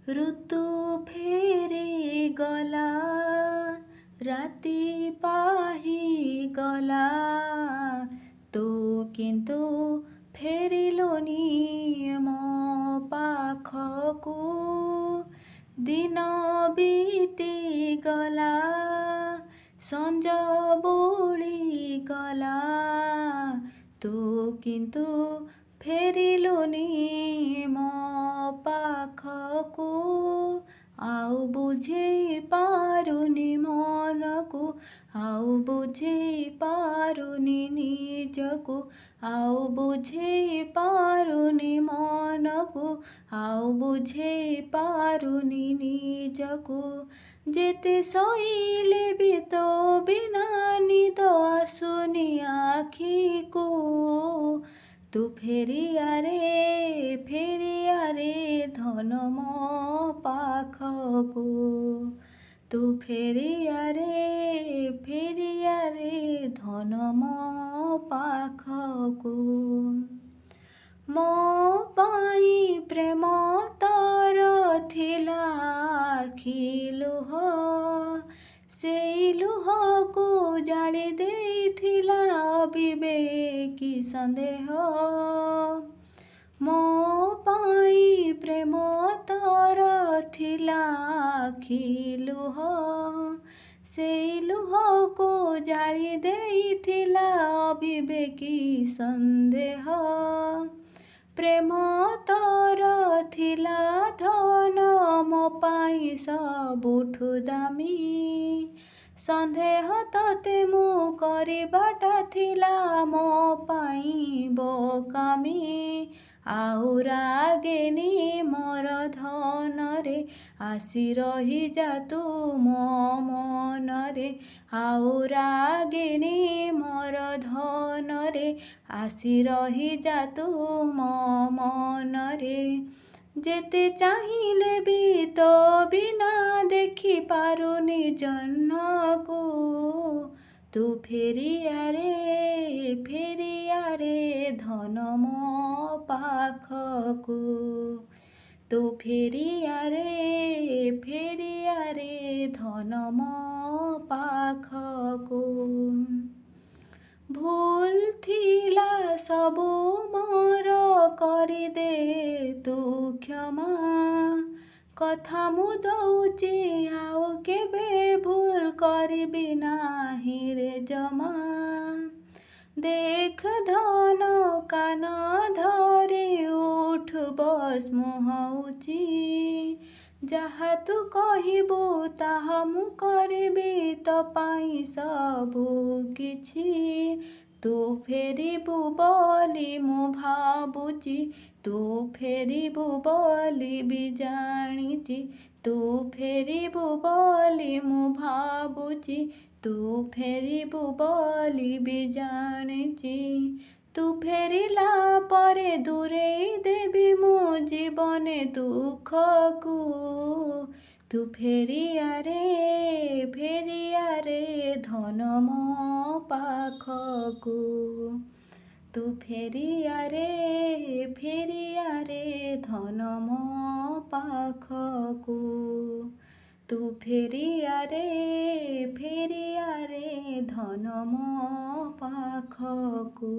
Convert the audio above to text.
ऋतु फेरी गला राति पाही गला तू किंतु फेरिलुनी मो पाखकू दिन बीती गला संज बुड़ी गला तू किंतु फेरिलुनी मो पाखकू आउ बुझे पारुनी मनकू आउ बुझे पारुनी निजकू आउ बुझे पारुनी मनकू आउ बुझे पारुनी निजकू जेते सोइले भी तो बिना निद आसुनी आखी को तू फेरिया रे धन मो पाखकू तू फेरिया रे धन मो पाखकू मो पाई प्रेम तर थिला आखि लुह सेई लुहकू जाली देइथिला अविवेकी संदेह मो पाई प्रेम तर थिला आखि लुह सेई लुहकू जाली देइथिला अविवेकी संदेह प्रेम तर थिला धन मो पाई सबुठु दामी संदेह तते मु करिबाटा थिला मो पाई बोकामी आउ रागेनी मोर धन रे आसी रही जा तू मो मन रे आउ रागेनी मोर धन रे आसी रही जा तू मो मन रे जेते चाहिले भी तो बिना देखी पारुनी जन्नकू तू फेरिया रे धन मो पाखकू तू फेरिया रे धन मो पाखकू भूल थिला सबु मोर करिदे तू क्षमा कथा मु दउची आउ केबे भूल करिबि नाही रे जमा देख धन कान धरे उठ बस मुहउची जहा तू कहिबू ताहा मु करिबि तो पाई सबु किछि तू फेरिबू बोली मु भाबुची तू फेरिबू बोली भी जानिची तू फेरिबू बोली मु भाबुची तू फेरिबू बोली भी जानिची तू फेरिला परे दूरेई देबी मु जीवने दुखकू तू फेरिया रे धन मो पाखकू तू फेरिया रे धन मो पाखकू तू फेरिया रे धन मो पाखकू।